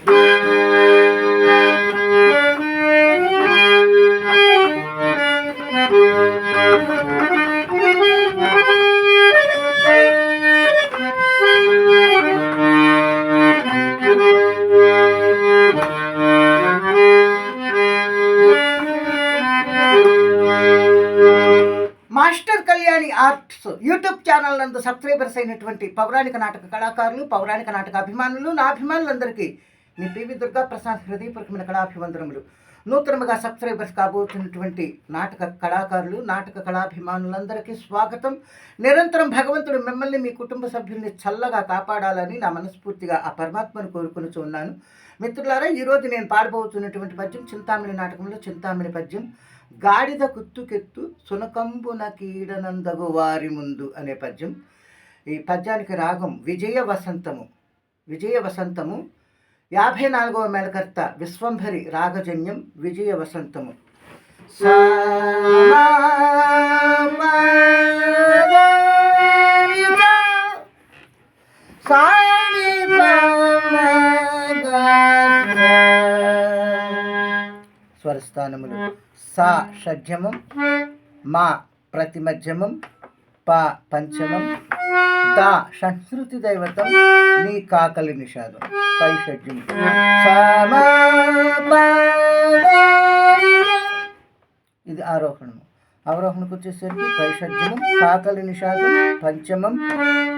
Master Kalyani arts YouTube channel నందు subscribers అయినటువంటి పౌరాణిక నాటక కళాకారులు, పౌరాణిక నాటక అభిమానులు, నా అభిమానులందరికీ మీ పివి దుర్గా ప్రసాద్ హృదయపూర్వకమైన కళాభివందనములు. నూతనముగా సబ్స్క్రైబర్స్ కాబోతున్నటువంటి నాటక కళాకారులు, నాటక కళాభిమానులందరికీ స్వాగతం. నిరంతరం భగవంతుడు మిమ్మల్ని, మీ కుటుంబ సభ్యుల్ని చల్లగా కాపాడాలని నా మనస్ఫూర్తిగా ఆ పరమాత్మను కోరుకుని ఉన్నాను. మిత్రులారా, ఈరోజు నేను పాడబోతున్నటువంటి పద్యం చింతామణి నాటకంలో చింతామణి పద్యం. గాడిద కుత్తుకెత్తు సునకంబున కీడనందగు వారి ముందు అనే పద్యం. ఈ పద్యానికి రాగం విజయ వసంతము. విజయ వసంతము 54వ మేళకర్త విశ్వంభరి రాగజన్యం విజయ వసంతము. స్వరస్థానములు సా షడ్జమం, మా ప్రతిమధ్యమం, ప పంచమం, దా సంస్కృతి దైవతం, నీ కాకలి నిషాదం పై షడ్జం. ఇది ఆరోహణము. అవరోహణకు వచ్చేసరికి పై షడ్జమం, కాకలి నిషాదం, పంచమం,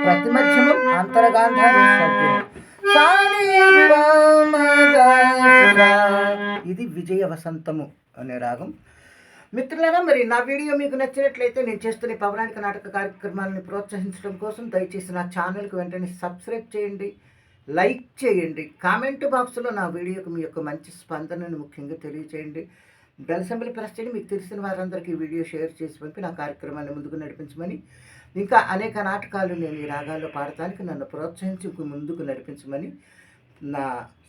ప్రతిమధ్యమం, అంతరగాంధారం, షడ్జమం. ఇది విజయ వసంతము అనే రాగం. మిత్రులారా, మరి నా వీడియో మీకు నచ్చినట్లయితే నేను చేస్తున్న పౌరాణిక నాటక కార్యక్రమాలను ప్రోత్సహించడం కోసం దయచేసి నా ఛానల్కి వెంటనే సబ్స్క్రైబ్ చేయండి, లైక్ చేయండి, కామెంట్ బాక్స్లో నా వీడియోకి మీ యొక్క మంచి స్పందనను ముఖ్యంగా తెలియచేయండి. బెల్ సింబల్ ప్రెస్ చేయండి. మీకు తెలిసిన వారందరికీ వీడియో షేర్ చేసి పంపి నా కార్యక్రమాన్ని ముందుకు నడిపించమని, ఇంకా అనేక నాటకాలు నేను ఈ రాగాల్లో పాడటానికి నన్ను ప్రోత్సహించి ముందుకు నడిపించమని నా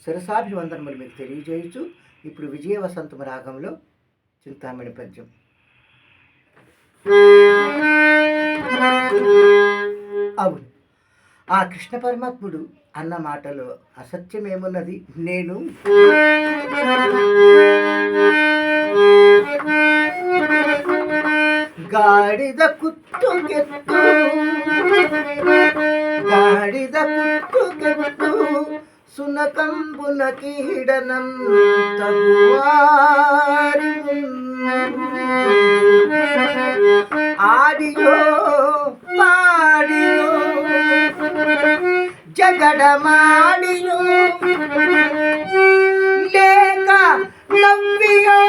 శిరసాభివందనములు మీకు తెలియజేయచ్చు. ఇప్పుడు విజయ వసంతము రాగంలో చింతామణి పద్యం. అవును, ఆ కృష్ణ పరమాత్ముడు అన్న మాటలో అసత్యమేమున్నది? నేను గాడిద కుత్తుకెత్తు, గాడిద కుత్తుకెత్తు సునకంబున కీడనం తగువారి ఆడియో పాడియో జగడమాడియో లేక నవ్వియో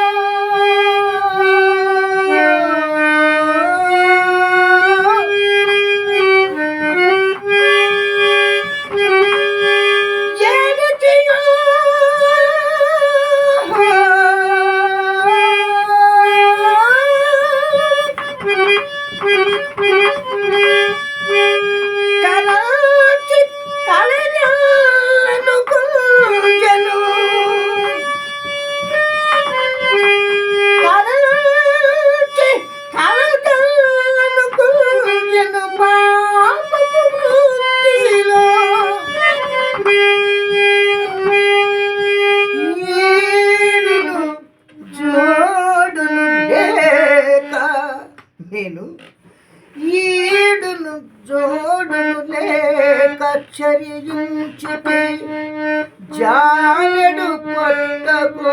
నేను ఈడును జోడును లేక చరించుతే జానడు పట్టకోసమై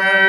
ఆ